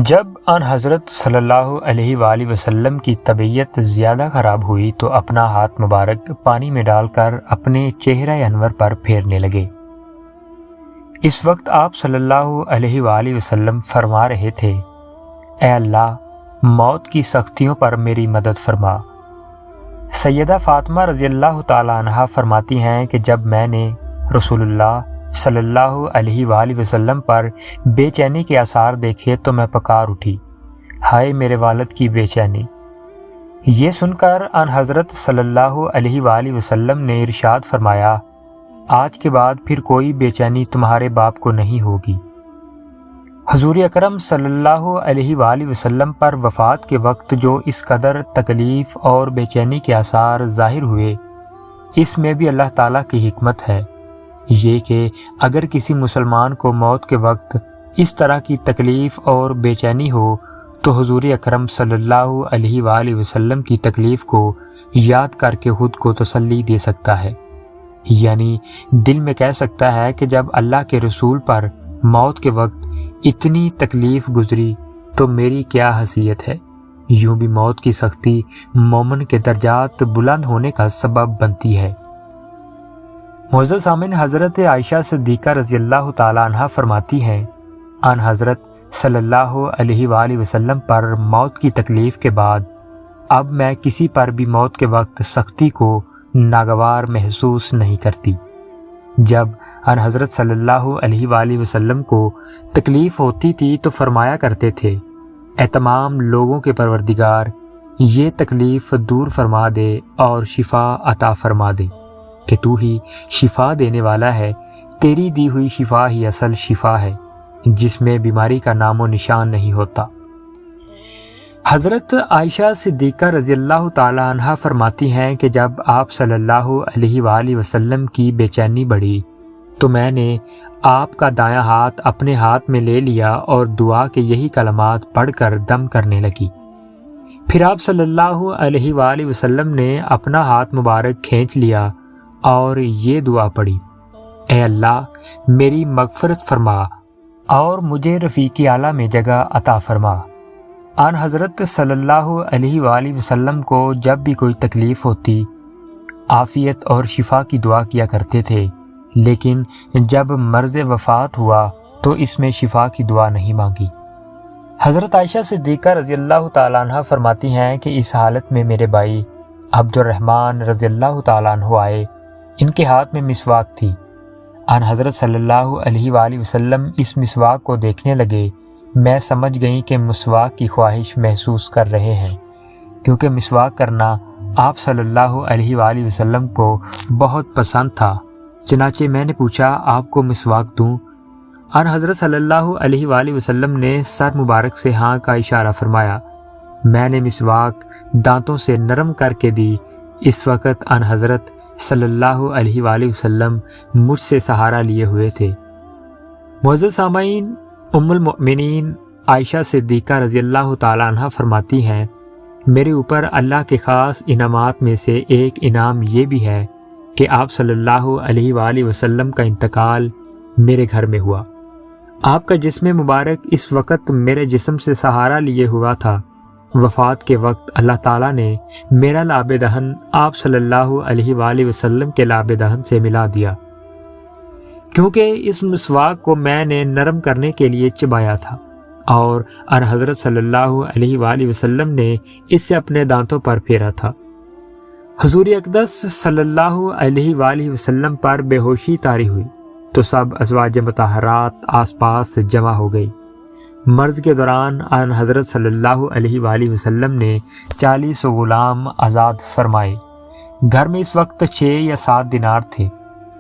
جب ان حضرت صلی اللہ علیہ وآلہ وسلم کی طبیعت زیادہ خراب ہوئی تو اپنا ہاتھ مبارک پانی میں ڈال کر اپنے چہرہ انور پر پھیرنے لگے۔ اس وقت آپ صلی اللہ علیہ وآلہ وسلم فرما رہے تھے، اے اللہ، موت کی سختیوں پر میری مدد فرما۔ سیدہ فاطمہ رضی اللہ تعالی عنہا فرماتی ہیں کہ جب میں نے رسول اللہ صلی اللہ علیہ وآلہ وسلم پر بے چینی کے آثار دیکھے تو میں پکار اٹھی، ہائے میرے والد کی بے چینی۔ یہ سن کر ان حضرت صلی اللہ علیہ وآلہ وسلم نے ارشاد فرمایا، آج کے بعد پھر کوئی بے چینی تمہارے باپ کو نہیں ہوگی۔ حضور اکرم صلی اللہ علیہ وآلہ وسلم پر وفات کے وقت جو اس قدر تکلیف اور بے چینی کے آثار ظاہر ہوئے، اس میں بھی اللہ تعالیٰ کی حکمت ہے، یہ کہ اگر کسی مسلمان کو موت کے وقت اس طرح کی تکلیف اور بے چینی ہو تو حضور اکرم صلی اللہ علیہ وآلہ وسلم کی تکلیف کو یاد کر کے خود کو تسلی دے سکتا ہے، یعنی دل میں کہہ سکتا ہے کہ جب اللہ کے رسول پر موت کے وقت اتنی تکلیف گزری تو میری کیا حیثیت ہے۔ یوں بھی موت کی سختی مومن کے درجات بلند ہونے کا سبب بنتی ہے۔ معزز سامعین، حضرت عائشہ صدیقہ رضی اللہ تعالی عنہا فرماتی ہیں، ان حضرت صلی اللہ علیہ وآلہ وسلم پر موت کی تکلیف کے بعد اب میں کسی پر بھی موت کے وقت سختی کو ناگوار محسوس نہیں کرتی۔ جب ان حضرت صلی اللہ علیہ وآلہ وسلم کو تکلیف ہوتی تھی تو فرمایا کرتے تھے، اے تمام لوگوں کے پروردگار، یہ تکلیف دور فرما دے اور شفا عطا فرما دے، کہ تو ہی شفا دینے والا ہے، تیری دی ہوئی شفا ہی اصل شفا ہے، جس میں بیماری کا نام و نشان نہیں ہوتا۔ حضرت عائشہ صدیقہ رضی اللہ تعالی عنہا فرماتی ہیں کہ جب آپ صلی اللہ علیہ وآلہ وسلم کی بے چینی بڑھی تو میں نے آپ کا دایاں ہاتھ اپنے ہاتھ میں لے لیا اور دعا کے یہی کلمات پڑھ کر دم کرنے لگی۔ پھر آپ صلی اللہ علیہ وآلہ وسلم نے اپنا ہاتھ مبارک کھینچ لیا اور یہ دعا پڑھی، اے اللہ، میری مغفرت فرما اور مجھے رفیق اعلیٰ میں جگہ عطا فرما۔ ان حضرت صلی اللہ علیہ وآلہ وسلم کو جب بھی کوئی تکلیف ہوتی عافیت اور شفا کی دعا کیا کرتے تھے، لیکن جب مرض وفات ہوا تو اس میں شفا کی دعا نہیں مانگی۔ حضرت عائشہ صدیقہ رضی اللہ تعالیٰ عنہ فرماتی ہیں کہ اس حالت میں میرے بھائی عبد الرحمن رضی اللہ تعالیٰ عنہ آئے، ان کے ہاتھ میں مسواک تھی۔ ان حضرت صلی اللہ علیہ وآلہ وسلم اس مسواک کو دیکھنے لگے، میں سمجھ گئی کہ مسواک کی خواہش محسوس کر رہے ہیں، کیونکہ مسواک کرنا آپ صلی اللہ علیہ وآلہ وسلم کو بہت پسند تھا۔ چنانچہ میں نے پوچھا، آپ کو مسواک دوں؟ ان حضرت صلی اللہ علیہ وآلہ وسلم نے سر مبارک سے ہاں کا اشارہ فرمایا۔ میں نے مسواک دانتوں سے نرم کر کے دی۔ اس وقت ان حضرت صلی اللہ علیہ وآلہ وسلم مجھ سے سہارا لیے ہوئے تھے۔ معزز سامعین، ام المؤمنین عائشہ صدیقہ رضی اللہ تعالی عنہ فرماتی ہیں، میرے اوپر اللہ کے خاص انعامات میں سے ایک انعام یہ بھی ہے کہ آپ صلی اللہ علیہ وآلہ وسلم کا انتقال میرے گھر میں ہوا۔ آپ کا جسم مبارک اس وقت میرے جسم سے سہارا لیے ہوا تھا۔ وفات کے وقت اللہ تعالیٰ نے میرا لاب دہن آپ صلی اللہ علیہ وآلہ وسلم کے لاب دہن سے ملا دیا، کیونکہ اس مسواک کو میں نے نرم کرنے کے لیے چبایا تھا، اور ان حضرت صلی اللہ علیہ وآلہ وسلم نے اس سے اپنے دانتوں پر پھیرا تھا۔ حضور اقدس صلی اللہ علیہ وآلہ وسلم پر بے ہوشی طاری ہوئی تو سب ازواج مطہرات آس پاس جمع ہو گئی۔ مرض کے دوران ان حضرت صلی اللہ علیہ وآلہ وسلم نے 40 غلام آزاد فرمائے۔ گھر میں اس وقت 6 یا 7 دینار تھے۔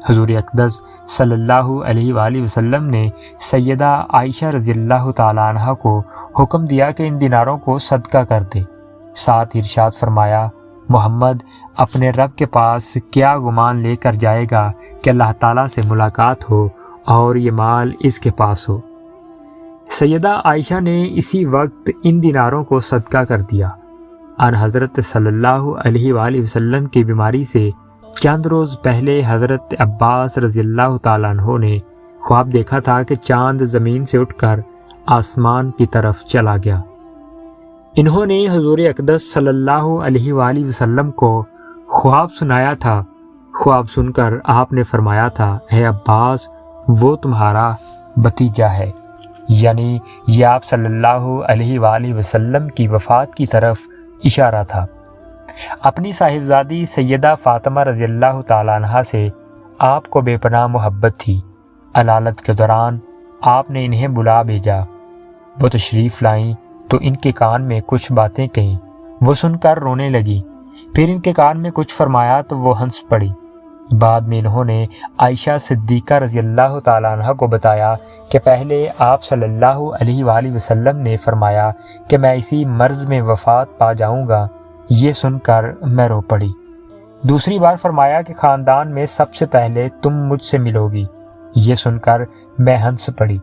حضور اقدس صلی اللہ علیہ وآلہ وسلم نے سیدہ عائشہ رضی اللہ تعالی عنہ کو حکم دیا کہ ان دیناروں کو صدقہ کر دے۔ ساتھ ارشاد فرمایا، محمد اپنے رب کے پاس کیا گمان لے کر جائے گا کہ اللہ تعالیٰ سے ملاقات ہو اور یہ مال اس کے پاس ہو۔ سیدہ عائشہ نے اسی وقت ان دیناروں کو صدقہ کر دیا۔ ان حضرت صلی اللہ علیہ وآلہ وسلم کی بیماری سے چند روز پہلے حضرت عباس رضی اللہ تعالیٰ عنہ نے خواب دیکھا تھا کہ چاند زمین سے اٹھ کر آسمان کی طرف چلا گیا۔ انہوں نے حضور اقدس صلی اللہ علیہ وآلہ وسلم کو خواب سنایا تھا۔ خواب سن کر آپ نے فرمایا تھا، اے عباس، وہ تمہارا بھتیجا ہے، یعنی یہ آپ صلی اللہ علیہ وآلہ وسلم کی وفات کی طرف اشارہ تھا۔ اپنی صاحبزادی سیدہ فاطمہ رضی اللہ تعالیٰ عنہ سے آپ کو بے پناہ محبت تھی۔ علالت کے دوران آپ نے انہیں بلا بھیجا۔ وہ تشریف لائیں تو ان کے کان میں کچھ باتیں کہیں۔ وہ سن کر رونے لگی۔ پھر ان کے کان میں کچھ فرمایا تو وہ ہنس پڑی۔ بعد میں انہوں نے عائشہ صدیقہ رضی اللہ تعالیٰ عنہ کو بتایا کہ پہلے آپ صلی اللہ علیہ وآلہ وسلم نے فرمایا کہ میں اسی مرض میں وفات پا جاؤں گا۔ یہ سن کر میں رو پڑی۔ دوسری بار فرمایا کہ خاندان میں سب سے پہلے تم مجھ سے ملو گی۔ یہ سن کر میں ہنس پڑی۔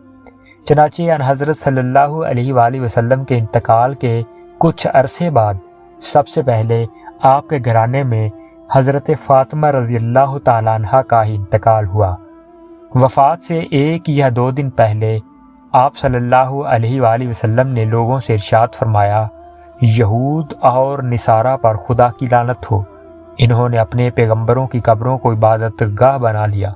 چنانچہ ان حضرت صلی اللہ علیہ وآلہ وسلم کے انتقال کے کچھ عرصے بعد سب سے پہلے آپ کے گھرانے میں حضرت فاطمہ رضی اللہ تعالیٰ عنہ کا ہی انتقال ہوا۔ وفات سے 1 یا 2 دن پہلے آپ صلی اللہ علیہ وآلہ وسلم نے لوگوں سے ارشاد فرمایا، یہود اور نصارہ پر خدا کی لعنت ہو، انہوں نے اپنے پیغمبروں کی قبروں کو عبادت گاہ بنا لیا۔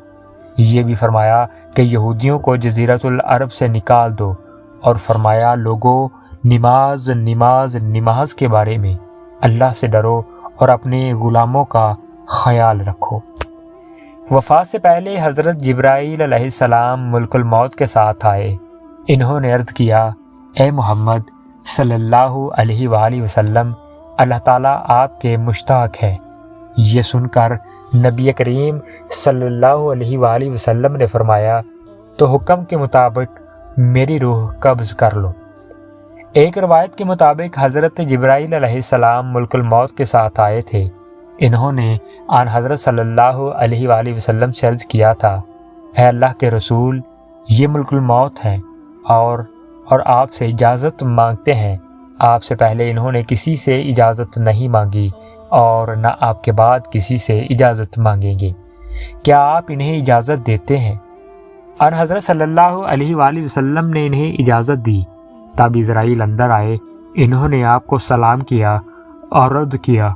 یہ بھی فرمایا کہ یہودیوں کو جزیرۃ العرب سے نکال دو، اور فرمایا لوگوں، نماز نماز نماز کے بارے میں اللہ سے ڈرو اور اپنے غلاموں کا خیال رکھو۔ وفات سے پہلے حضرت جبرائیل علیہ السلام ملک الموت کے ساتھ آئے۔ انہوں نے عرض کیا، اے محمد صلی اللہ علیہ وآلہ وسلم، اللہ تعالیٰ آپ کے مشتاق ہے۔ یہ سن کر نبی کریم صلی اللہ علیہ وآلہ وسلم نے فرمایا، تو حکم کے مطابق میری روح قبض کر لو۔ ایک روایت کے مطابق حضرت جبرائیل علیہ السلام ملک الموت کے ساتھ آئے تھے۔ انہوں نے آن حضرت صلی اللہ علیہ وآلہ وسلم سے عرض کیا تھا، اے اللہ کے رسول، یہ ملک الموت ہیں اور آپ سے اجازت مانگتے ہیں۔ آپ سے پہلے انہوں نے کسی سے اجازت نہیں مانگی اور نہ آپ کے بعد کسی سے اجازت مانگیں گے۔ کیا آپ انہیں اجازت دیتے ہیں؟ اور حضرت صلی اللہ علیہ وآلہ وسلم نے انہیں اجازت دی۔ تب اسرائیل اندر آئے۔ انہوں نے آپ کو سلام کیا اور عرض کیا،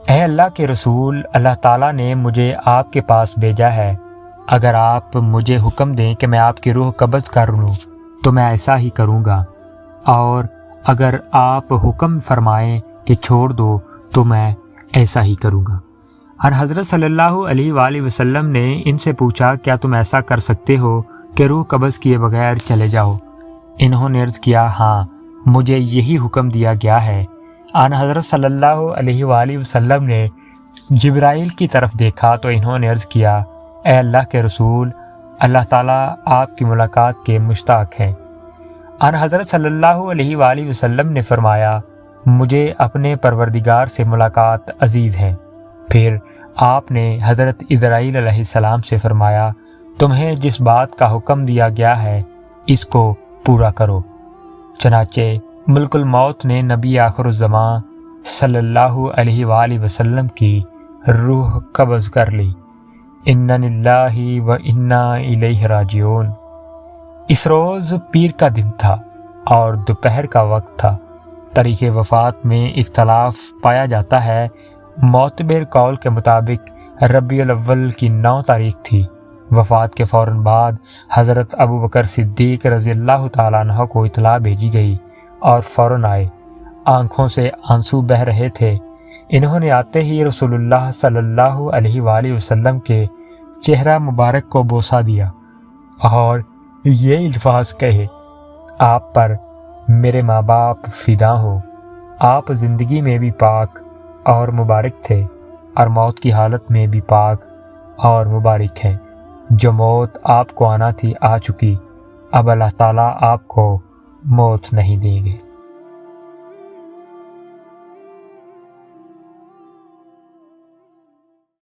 اے اللہ کے رسول، اللہ تعالیٰ نے مجھے آپ کے پاس بھیجا ہے۔ اگر آپ مجھے حکم دیں کہ میں آپ کی روح قبض کر لوں تو میں ایسا ہی کروں گا، اور اگر آپ حکم فرمائیں کہ چھوڑ دو تو میں ایسا ہی کروں گا۔ اور حضرت صلی اللہ علیہ وآلہ وسلم نے ان سے پوچھا، کیا تم ایسا کر سکتے ہو کہ روح قبض کیے بغیر چلے جاؤ؟ انہوں نے عرض کیا، ہاں، مجھے یہی حکم دیا گیا ہے۔ آن حضرت صلی اللہ علیہ وآلہ وسلم نے جبرائیل کی طرف دیکھا تو انہوں نے عرض کیا، اے اللہ کے رسول، اللہ تعالیٰ آپ کی ملاقات کے مشتاق ہیں۔ آن حضرت صلی اللہ علیہ وآلہ وسلم نے فرمایا، مجھے اپنے پروردگار سے ملاقات عزیز ہے۔ پھر آپ نے حضرت اسرائیل علیہ السلام سے فرمایا، تمہیں جس بات کا حکم دیا گیا ہے اس کو پورا کرو۔ چنانچہ ملک الموت نے نبی آخر الزمان صلی اللہ علیہ وآلہ وسلم کی روح قبض کر لی۔ انا للہ و انا الیہ راجعون۔ اس روز پیر کا دن تھا اور دوپہر کا وقت تھا۔ تاریخ وفات میں اختلاف پایا جاتا ہے۔ معتبر قول کے مطابق ربیع الاول کی 9 تاریخ تھی۔ وفات کے فوراً بعد حضرت ابو بکر صدیق رضی اللہ تعالیٰ عنہ کو اطلاع بھیجی گئی اور فوراً آئے۔ آنکھوں سے آنسو بہہ رہے تھے۔ انہوں نے آتے ہی رسول اللہ صلی اللہ علیہ وآلہ وسلم کے چہرہ مبارک کو بوسہ دیا اور یہ الفاظ کہے، آپ پر میرے ماں باپ فدا ہوں۔ آپ زندگی میں بھی پاک اور مبارک تھے اور موت کی حالت میں بھی پاک اور مبارک ہیں۔ جو موت آپ کو آنا تھی آ چکی، اب اللہ تعالیٰ آپ کو موت نہیں دیں گے۔